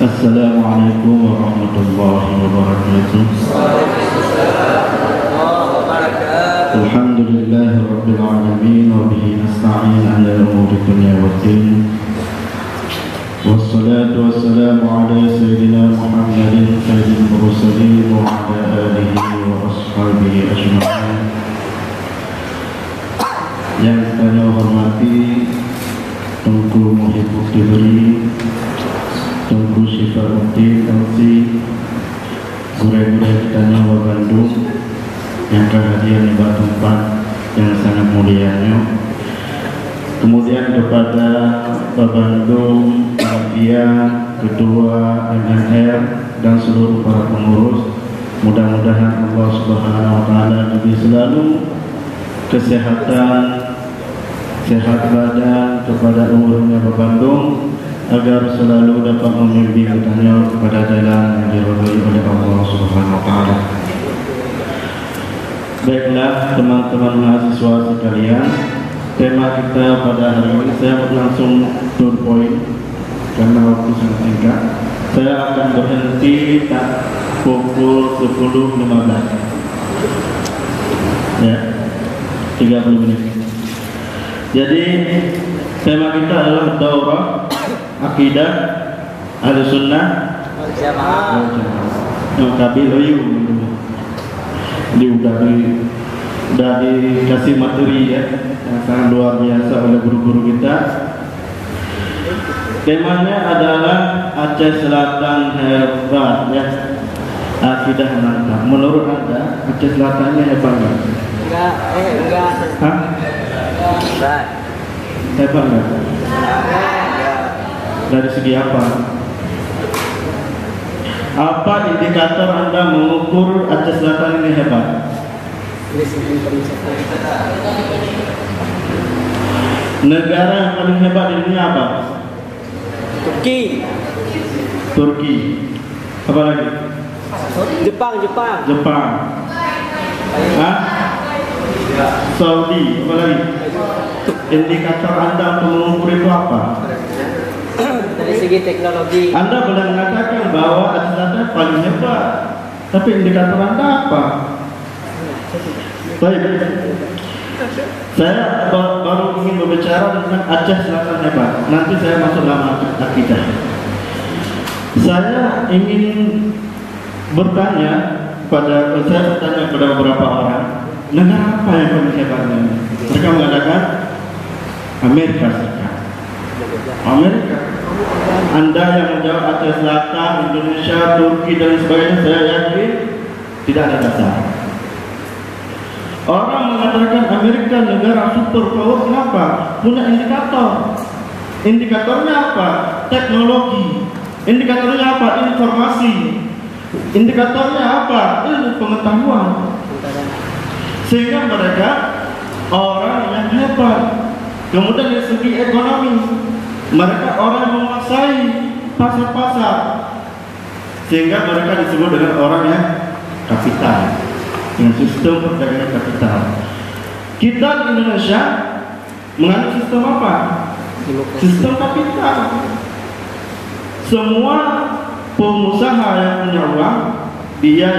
Assalamualaikum warahmatullahi wabarakatuh. Alhamdulillahi rabbil alamin wa bihi nasta'in 'ala umuri dunya waddin. Wassalatu wassalamu ala sayyidina Muhammadin sayyidil mursalin wa ala alihi wa ashabihi ajma'in. Yang saya hormati Tengku Muhyiddin Diberi, Tengku Syifaruddin MC, guru-guru kita Nyawa Bandung yang kehadiran di tempat yang sangat mulianya. Kemudian kepada Pak Bandung, Panitia, Ketua MNR dan seluruh para pengurus, mudah-mudahan Allah Subhanahu wa taala lebih selalu kesehatan, sehat badan kepada umurnya Pak Bandung, agar selalu dapat membimbing kitanya kepada jalan yang diridhai oleh Allah Subhanahu wa taala. Baiklah teman-teman mahasiswa sekalian, tema kita pada hari ini saya langsung to the point karena waktu sangat singkat. Saya akan berhenti pukul 10.15. Ya, 30 menit. Jadi tema kita adalah daurah akidah Ahlussunnah wal Jamaah. Yang kabil udah dikasih materi ya yang sangat luar biasa oleh guru-guru kita. Temanya adalah Aceh Selatan hebat ya, akidah mantap. Menurut Anda Aceh Selatannya hebat nggak? Enggak. Hah? Enggak. Hebat nggak? Dari segi apa? Apa indikator Anda mengukur Aceh Selatan ini hebat? Negara yang paling hebat di dunia apa? Turki. Apa lagi? Jepang. Hah? Saudi. Apa lagi? Indikator Anda untuk mengukur itu apa? Dari segi teknologi. Anda boleh mengatakan bahwa Aceh Selatan paling hebat, tapi indikator Anda apa? Baik, saya baru ingin berbicara tentang Aceh Selatan hebat. Nanti saya masuk dalam akidah. Saya ingin bertanya kepada beberapa orang, negara apa yang paling hebat ini? Mereka mengatakan Amerika Serikat. Amerika. Anda yang menjawab Aceh Selatan, Indonesia, Turki dan sebagainya, saya yakin tidak ada dasar. Orang mengatakan Amerika negara superpower, kenapa? Punya indikator. Indikatornya apa? Teknologi. Indikatornya apa? Informasi. Indikatornya apa? Ilmu pengetahuan. Sehingga mereka orang yang hebat. Kemudian dari segi ekonomi, mereka orang yang menguasai pasar-pasar, sehingga mereka disebut dengan orang yang kapital, dengan sistem perdagangan kapital. Kita di Indonesia menganut sistem apa? Sistem kapital. Semua pengusaha yang punya uang, dia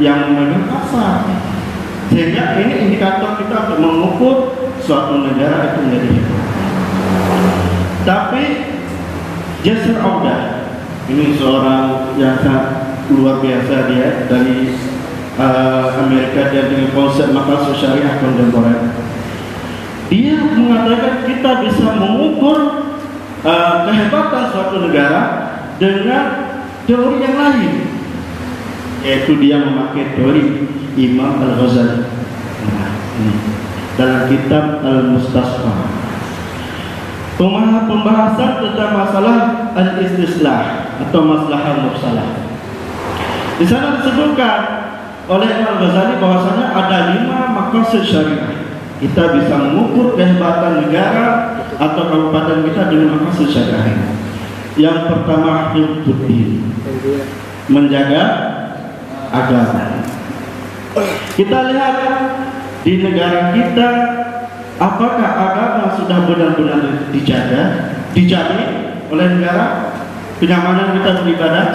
yang memegang pasar. Sehingga ini indikator kita untuk mengukur suatu negara itu menjadi hebat. Tapi Yasser Audah ini seorang yang sangat luar biasa, dia dari Amerika, dia dengan konsep maqasid syariah kontemporer. Dia mengatakan kita bisa mengukur kehebatan suatu negara dengan teori yang lain, yaitu dia memakai teori Imam Al-Ghazali dalam kitab Al-Mustasfa, pembahasan tentang masalah al-istislah atau maslahah mursalah. Di sana disebutkan oleh Imam Al-Ghazali bahwasanya ada 5 maqasid syariah. Kita bisa mengukur kehebatan negara atau kabupaten kita dengan maqasid syariah. Yang pertama, hifdzuddin, menjaga agama. Kita lihat di negara kita, apakah agama sudah benar-benar dijamin oleh negara? kenyamanan kita beribadah.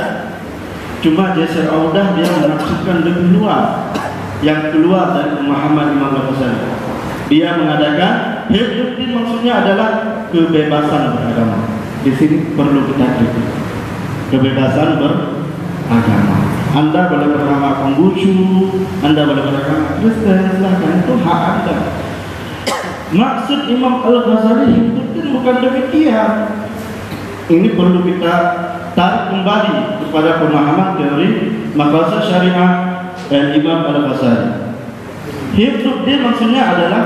Cuma Yasir Audah dia menafsirkan lebih luas, yang keluar dari pemahaman Imam Al-Ghazali. Dia mengadakan Hifdzuddin maksudnya adalah kebebasan beragama. Di sini perlu kita kritik. Kebebasan beragama. Anda boleh beragama Konghucu, Anda boleh beragama Kristen, silahkan, itu hak Anda. Maksud Imam Al-Ghazali Hifdzuddin bukan demikian. Ini perlu kita tarik kembali kepada pemahaman teori maqasid syariah dan Imam Al-Ghazali. Hifdzuddin maksudnya adalah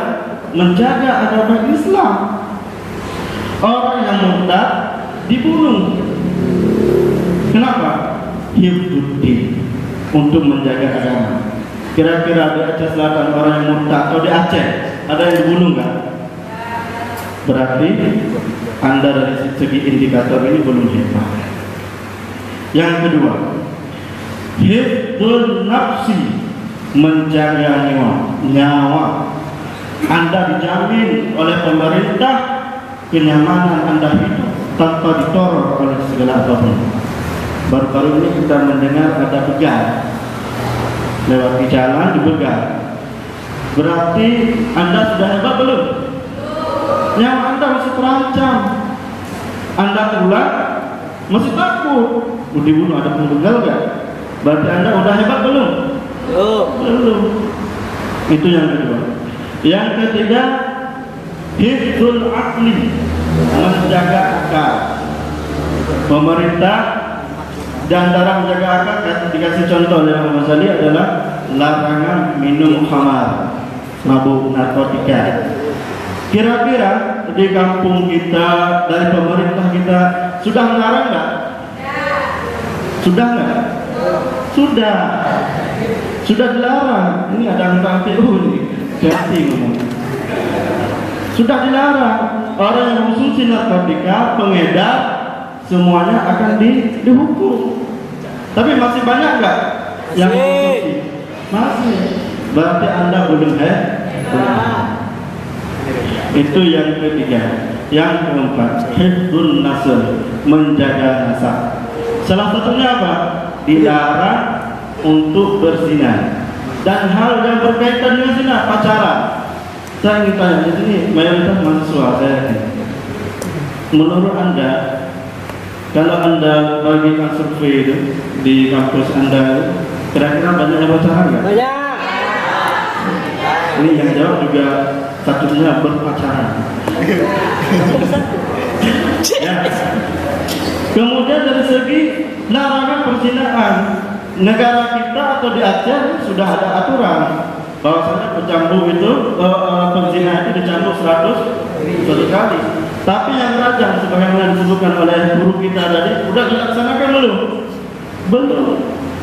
menjaga agama Islam. Orang yang murtad dibunuh. Kenapa? Hifdzuddin, untuk menjaga agama. Kira-kira di Aceh Selatan orang yang murtad atau di Aceh ada yang dibunuh nggak? Berarti Anda dari segi indikator ini belum hebat. Yang kedua, hifdzul nafsi, menjaga nyawa. Anda dijamin oleh pemerintah kenyamanan Anda hidup tanpa ditoror oleh segala apapun. Baru-baru ini kita mendengar ada begal lewat di jalan, dibegal. Berarti Anda sudah hebat belum? Nyawa Anda masih terancam. Anda pulang masih takut dibunuh, ada pembegal gak? Berarti Anda udah hebat belum? Belum. Itu yang kedua. Yang ketiga, hifdzul aqli, menjaga akal. Pemerintah dan dalam menjaga akal dikasih contoh oleh Imam Ghazali adalah larangan minum khamar, mabuk narkotika. Kira-kira di kampung kita, dari pemerintah kita sudah melarang nggak? Sudah nggak? Sudah dilarang. Ini ada angka PU nih, hati ngomong. Sudah dilarang. Orang yang mengonsumsi narkotika, pengedar, semuanya akan dihukum. Tapi masih banyak nggak yang mengonsumsi? Masih. Berarti Anda belum Itu yang ketiga. Yang keempat, hifdzun nasl, menjaga nasab. Salah satunya apa? Dilarang untuk berzina dan hal yang berkaitan dengan zina, pacaran. Saya ingin tanya di sini mayoritas mahasiswa saya. Menurut Anda, kalau Anda bagikan survei itu di kampus Anda, kira-kira banyak yang pacaran nggak? Banyak. Ini yang jawab juga statusnya berpacaran. Ya. Kemudian dari segi larangan perzinaan, negara kita atau di Aceh sudah ada aturan bahwasanya pecandu itu perzinahan itu dicambuk 100 kali. Tapi yang rajam sebagaimana disebutkan oleh guru kita tadi, sudah dilaksanakan belum? Belum.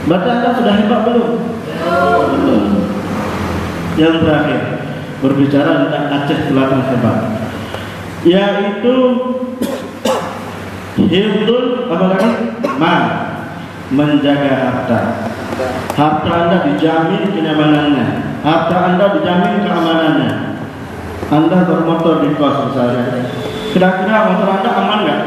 Berarti Anda sudah hebat belum? Belum. Yang terakhir, berbicara tentang Aceh Selatan hebat, yaitu hifdzul apa lagi? Menjaga harta. Harta Anda dijamin kenyamanannya, harta Anda dijamin keamanannya. Anda bermotor di kos misalnya, kira-kira motor Anda aman nggak?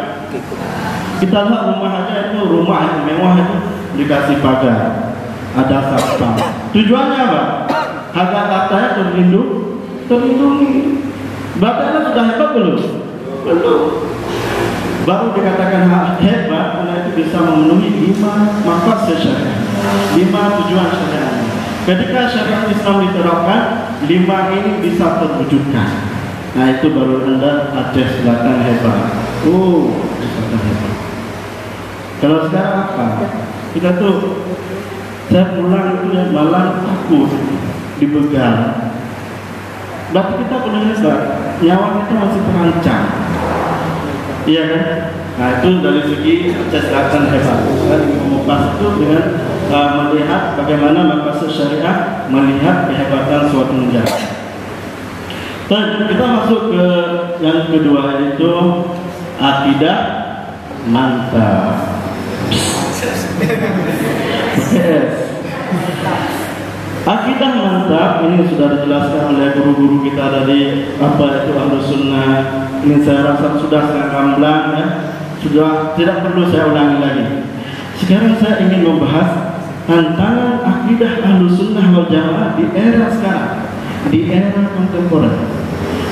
Kita lihat rumah aja itu, rumah yang mewah itu dikasih pagar, ada satpam. Tujuannya apa? Agar hartanya terlindungi. Berarti Anda sudah hebat belum? Belum. Baru dikatakan hebat karena itu bisa memenuhi 5 maqasid syariah, 5 tujuan syariah. Ketika syariat Islam diterapkan, 5 ini bisa terwujudkan. Nah itu baru Anda Aceh Selatan hebat. Selatan hebat. Kalau sekarang apa? Kita tuh, saya pulang itu malah takut dibegal. Berarti kita belum hebat, nyawa kita masih terancam. Iya kan? Nah itu dari segi Aceh Selatan hebat. Saya ingin mengupas itu dengan melihat bagaimana maqasid syariah melihat kehebatan suatu negara. Dan kita masuk ke yang kedua, yaitu akidah mantap. Akidah mantap ini sudah dijelaskan oleh guru-guru kita dari apa itu Ahlus Sunnah. Ini saya rasa sudah sangat gamblang ya. sudah tidak perlu saya ulangi lagi. Sekarang saya ingin membahas tantangan akidah Ahlussunnah wal Jamaah di era sekarang, di era kontemporer.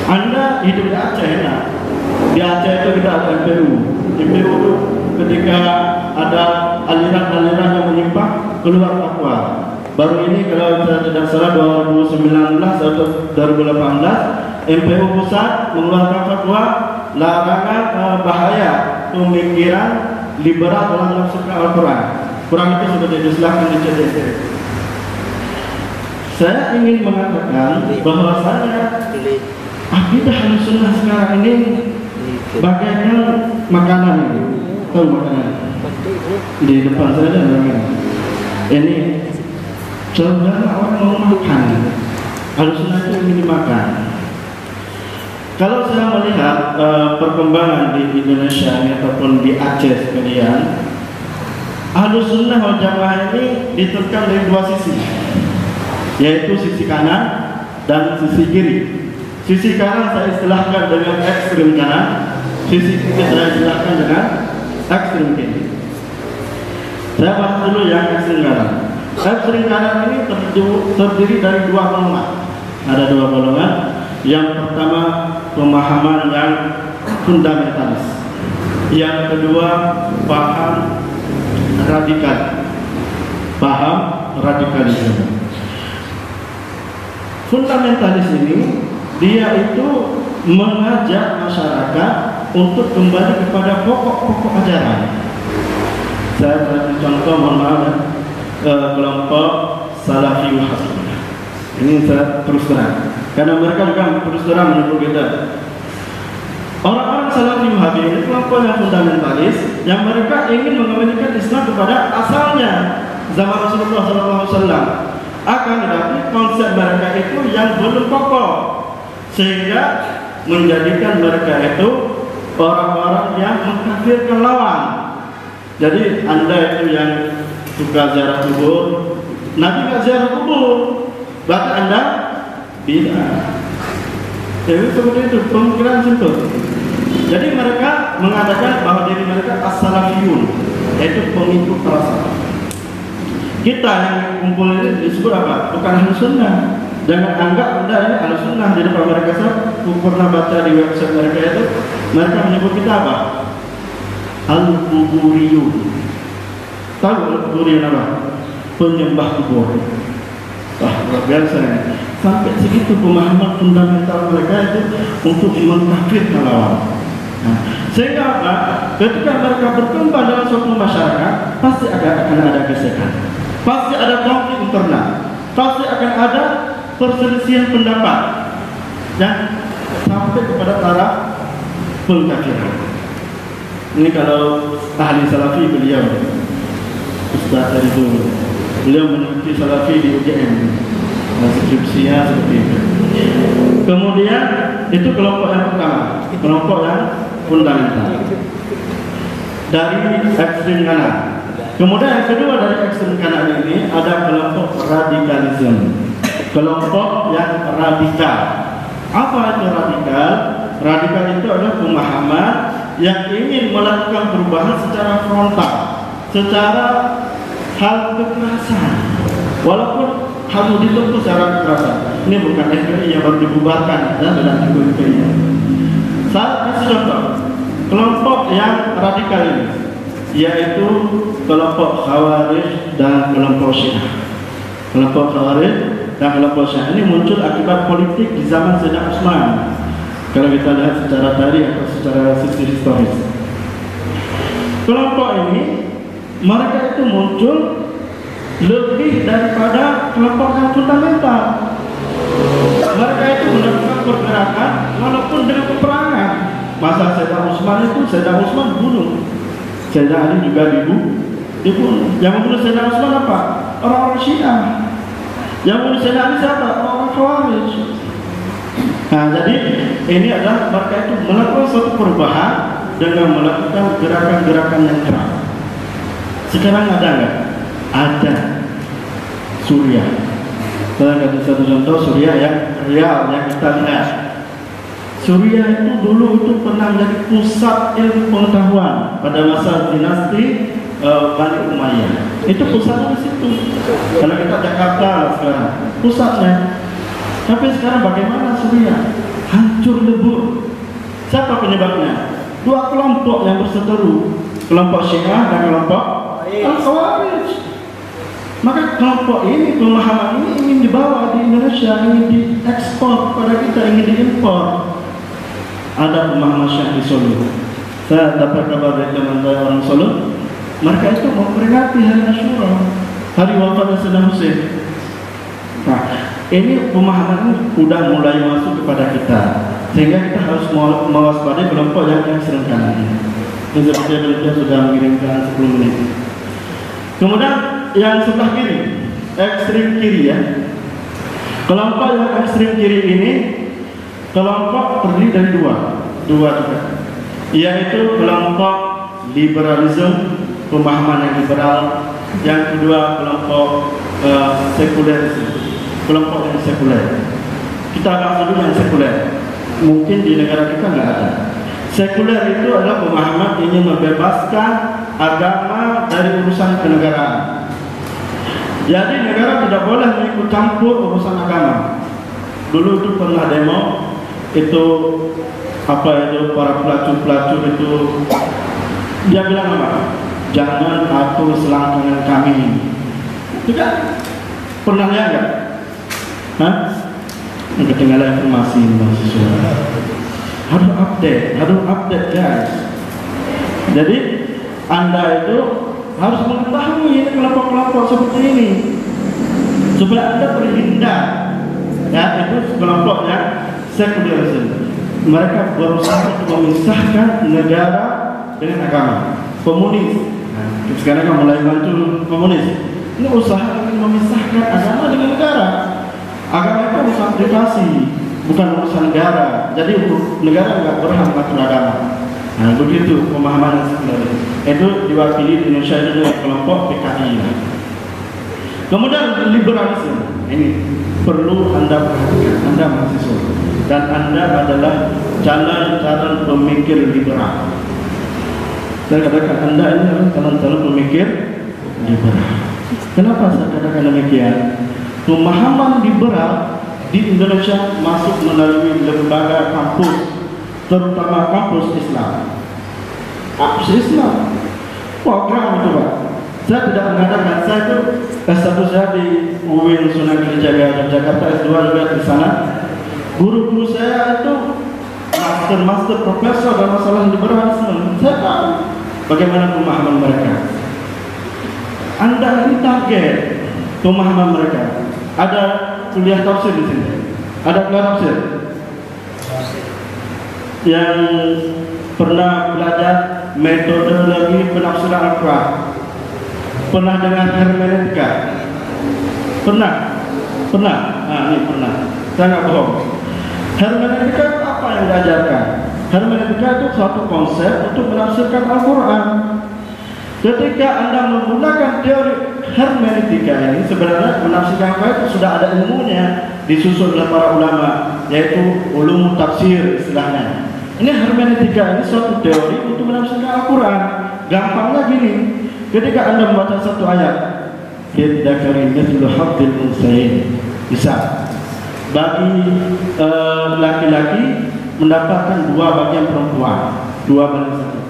Anda hidup di Aceh, nah. Di Aceh itu kita ada MPU. MPU itu ketika ada aliran-aliran yang menyimpang keluar fatwa. Baru ini kalau saya tidak salah 2019 atau 2018 MPU pusat mengeluarkan fatwa larangan bahaya pemikiran liberal dalam menafsirkan Al-Quran. Quran itu sudah dijelaskan di CDC. Saya ingin mengatakan bahwasanya akidah Ahlussunnah sekarang ini bagaikan makanan ini. Tahu makanan? Di depan saya ada makanan. Ini saudara orang mau makan. Ahlussunnah itu ingin dimakan. Kalau saya melihat perkembangan di Indonesia ini ataupun di Aceh sekalian, Ahlussunnah wal Jamaah ini diterkam dari dua sisi, yaitu sisi kanan dan sisi kiri. Sisi kanan saya istilahkan dengan ekstrem kanan, sisi kiri saya istilahkan dengan ekstrem kiri. Saya bahas dulu yang ekstrem kanan. Ekstrem kanan ini terdiri dari dua golongan. Ada dua golongan. Yang pertama pemahaman yang fundamentalis. Yang kedua paham radikal. Paham radikalisme. Fundamentalis ini dia itu mengajak masyarakat untuk kembali kepada pokok-pokok ajaran. Saya beri contoh, mohon maaf kelompok Salafi Wahabi. Ini saya terus terang, karena mereka juga terus terang menyebut kita. Orang-orang Salafi Wahabi ini kelompok yang fundamentalis, yang mereka ingin mengembalikan Islam kepada asalnya zaman Rasulullah SAW. Akan tetapi konsep mereka itu yang belum kokoh, sehingga menjadikan mereka itu orang-orang yang mengkafirkan lawan. Jadi Anda itu yang suka ziarah kubur, Nabi nggak ziarah kubur, berarti Anda bid'ah. Jadi seperti itu pemikiran simpel. Jadi mereka mengatakan bahwa diri mereka as-salafiyun, yaitu pengikut para salaf. Kita yang kumpul ini disebut apa? Bukan Ahlussunnah. Jangan anggap Anda ini Ahlussunnah. Di depan mereka saya pernah baca di website mereka itu, mereka menyebut kita apa? Al-Quburiyun. Tahu Al-Quburiyun apa? Penyembah kubur. Wah, luar biasa ini. Sampai segitu pemahaman fundamental mereka itu untuk mengkafirkan lawan. Nah, sehingga apa? Ketika mereka berkembang dalam suatu masyarakat, pasti akan ada gesekan, pasti ada konflik internal, pasti akan ada perselisihan pendapat, dan sampai kepada taraf pengkafiran. Ini kalau ahli salafi beliau, Ustaz dari dulu, beliau meneliti salafi di UGM, skripsinya seperti itu. Kemudian itu kelompok yang pertama, kelompok yang fundamental dari ekstrem kanan. Kemudian yang kedua dari ekstrem kanan ini ada kelompok radikalisme, kelompok yang radikal. Apa itu radikal? Radikal itu adalah pemahaman yang ingin melakukan perubahan secara frontal, secara hal kekerasan, walaupun harus ditempuh secara kekerasan. Ini bukan FPI yang baru dibubarkan dan tidak cukup FPI. Saya kasih contoh kelompok yang radikal ini, yaitu kelompok Khawarij dan kelompok Syiah. Kelompok Khawarij dan kelompok Syiah ini muncul akibat politik di zaman Sayyidina Utsman. Kalau kita lihat secara tarikh atau secara sisi historis, kelompok ini mereka itu muncul lebih daripada kelompok yang fundamental. Mereka itu melakukan pergerakan walaupun dengan peperangan. Masa Sayyidina Utsman itu Sayyidina Utsman bunuh, Sayyidina Ali juga dibunuh. Yang membunuh Sayyidina Utsman apa? Orang-orang Syiah. Yang membunuh Sayyidina Ali siapa? Orang Khawarij. Nah, jadi ini adalah mereka itu melakukan suatu perubahan dengan melakukan gerakan-gerakan yang keras. Sekarang ada nggak? Ada. Suriah. Saya kasih satu contoh Suriah yang real yang kita lihat. Suriah itu dulu itu pernah menjadi pusat ilmu pengetahuan pada masa dinasti Bani Umayyah. Itu pusatnya di situ. Kalau kita Jakarta sekarang, pusatnya. Tapi sekarang bagaimana Suriah? Hancur lebur. Siapa penyebabnya? Dua kelompok yang berseteru, kelompok Syiah dan kelompok Al-Khawarij. Maka kelompok ini, pemahaman ini ingin dibawa di Indonesia, ingin diekspor kepada kita, ingin diimpor. Ada pemahaman Syiah di Solo. Saya dapat kabar dari teman saya orang Solo, mereka itu memperingati hari Asyura, hari wafatnya Saddam Hussein. Nah, ini pemahaman ini sudah mulai masuk kepada kita, sehingga kita harus mewaspadai kelompok yang ekstremkan ini. Dia sudah mengirimkan 10 menit. Kemudian yang sebelah kiri, ekstrem kiri ya. Kelompok yang ekstrem kiri ini kelompok terdiri dari dua juga, yaitu kelompok liberalisme, pemahaman yang liberal. Yang kedua kelompok sekulerisme, kelompok yang sekuler. Kita bahas dulu yang sekuler. Mungkin di negara kita nggak ada. Sekuler itu adalah pemahaman ingin membebaskan agama dari urusan kenegaraan. Jadi negara tidak boleh ikut campur urusan agama. Dulu itu pernah demo, itu apa itu para pelacur itu dia bilang apa? Jangan atur selangkangan kami. Itu kan pernah lihat nggak? Hah? Ketinggalan informasi mahasiswa. Harus update guys. Jadi Anda itu harus mengetahui kelompok-kelompok seperti ini supaya Anda terhindar. Ya, itu kelompok yang sekulerisme. Mereka berusaha untuk memisahkan negara dengan agama. Komunis. Nah, sekarang kan mulai muncul komunis. Ini usaha untuk memisahkan agama dengan negara. Agama itu urusan privasi, bukan urusan negara. Jadi negara nggak berhak mengatur agama. Nah, begitu pemahaman sekuler. Itu diwakili di Indonesia itu dengan kelompok PKI. Kemudian liberalisme ini perlu Anda perhatikan, Anda mahasiswa, dan Anda adalah calon-calon pemikir liberal. Saya katakan Anda ini adalah calon-calon pemikir liberal. Kenapa saya katakan demikian? Pemahaman liberal di Indonesia masuk melalui lembaga kampus, terutama kampus Islam. Kampus Islam, program itu Pak. Saya tidak mengatakan saya itu S1 saya di UIN Sunan Kalijaga Jakarta, S2 juga di sana. Guru-guru saya itu master profesor dalam masalah liberalisme. Saya tahu bagaimana pemahaman mereka. Anda ini target pemahaman mereka. Ada kuliah tafsir di sini. Ada kuliah tafsir yang pernah belajar metodologi penafsiran Al-Quran. Pernah dengar hermeneutika? Pernah? Nah, ini pernah. Saya nggak bohong. Hermeneutika itu apa yang diajarkan? Hermeneutika itu suatu konsep untuk menafsirkan Al-Quran. Ketika Anda menggunakan teori hermeneutika ini, sebenarnya menafsirkan Al-Quran itu sudah ada ilmunya, disusun oleh para ulama, yaitu ulum tafsir istilahnya. Ini hermeneutika, ini suatu teori untuk menafsirkan Al-Quran. Gampangnya gini, ketika Anda membaca satu ayat, lidzakari mithlu haddil unthayain, bisa bagi laki-laki mendapatkan 2 bagian perempuan, 2 banding 1.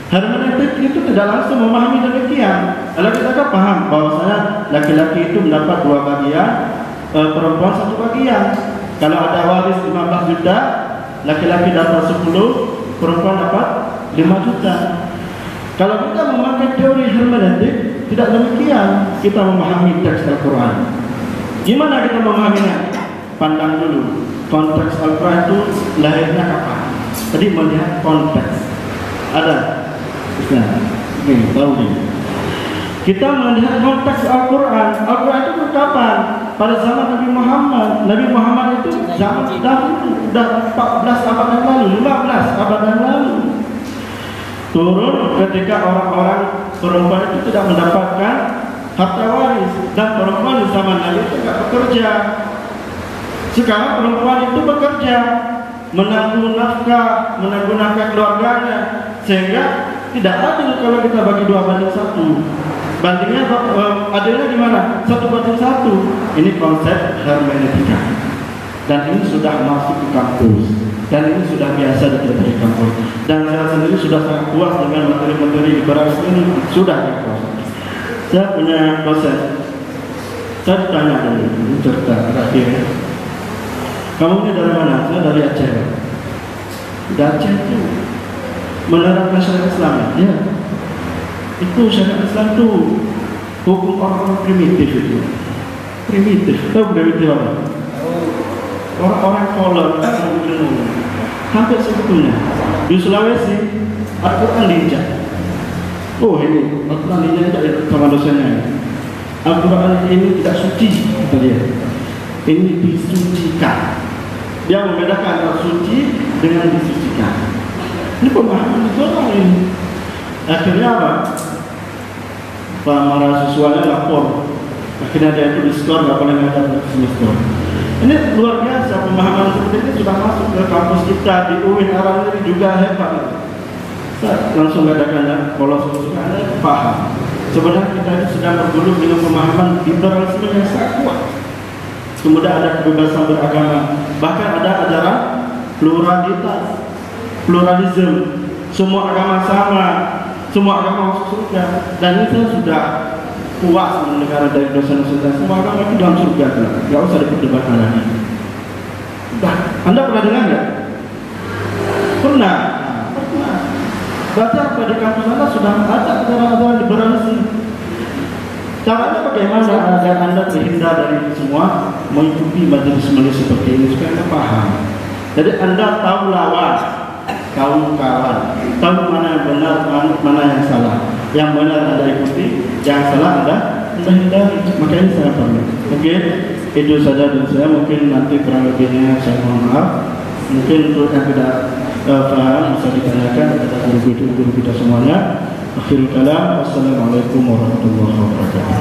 Hermeneutik itu tidak langsung memahami demikian. Kalau kita kan paham bahwasanya laki-laki itu mendapat 2 bagian, perempuan 1 bagian. Kalau ada waris 15 juta, laki-laki dapat 10, perempuan dapat 5 juta. Kalau kita memakai teori hermeneutik, tidak demikian kita memahami teks Al-Quran. Gimana kita memahaminya? Pandang dulu konteks Al-Quran itu lahirnya kapan. Jadi melihat konteks. Ada. Nah, ini tahu nih. Kita melihat konteks Al-Quran. Al-Quran itu kapan? Pada zaman Nabi Muhammad. Nabi Muhammad itu zaman dahulu, sudah 14 abad yang lalu, 15 abad yang lalu. Turun ketika orang-orang perempuan itu tidak mendapatkan harta waris, dan perempuan di zaman Nabi itu tidak bekerja. Sekarang perempuan itu bekerja. menanggung nafkah keluarganya, sehingga tidak adil kalau kita bagi 2:1. Bandingnya adilnya gimana? 1:1. Ini konsep hermeneutika, dan ini sudah masuk ke kampus, dan ini sudah biasa dipelajari kampus, dan saya sendiri sudah sangat puas dengan materi-materi liberalisme ini, sudah puas. Saya punya dosen, saya ditanya dulu, ini cerita terakhir, kamu ini dari mana? Saya dari Aceh. Dari Aceh itu menerapkan syariat Islam, ya. Itu syariat Islam itu hukum orang-orang primitif itu. Primitif, tahu primitif apa? Orang-orang kolon, hampir sebetulnya. Di Sulawesi, Al-Quran diinjak. Oh ini, Al-Quran diinjak sama dosennya. Al-Quran ini tidak suci, kata dia. Ini disucikan. Dia membedakan antara suci dengan disucikan. Ini pemahaman orang ini. Akhirnya apa? Para siswanya lapor. Akhirnya dia itu diskor, nggak boleh ngajar semester. Ini luar biasa, pemahaman seperti ini sudah masuk ke kampus kita di UIN Arang ini juga hebat. Saya langsung katakan, kalau sudah Anda paham. Sebenarnya kita ini sedang berguru dengan pemahaman liberalisme yang sangat kuat. Kemudian ada kebebasan beragama, bahkan ada ajaran pluralisme, semua agama sama, semua agama masuk surga. Dan itu sudah puas mendengar dari dosen-dosen, semua agama itu dalam surga, nggak usah diperdebatkan lagi. Nah, Anda pernah dengar nggak? Pernah. Baca apa di kampus Anda sudah ada ajaran-ajaran liberalisme. Caranya bagaimana agar Anda terhindar dari semua mengikuti majelis-majelis seperti ini supaya Anda paham. Jadi Anda tahu lawan, tahu kawan, tahu mana yang benar, mana yang salah. Yang benar Anda ikuti, yang salah Anda hindari. Makanya saya perlu. Oke, itu saja dari saya. Mungkin nanti kurang lebihnya saya mohon maaf. Mungkin untuk yang tidak paham bisa ditanyakan kepada guru kita semuanya. Akhirul kalam, wassalamualaikum warahmatullahi wabarakatuh.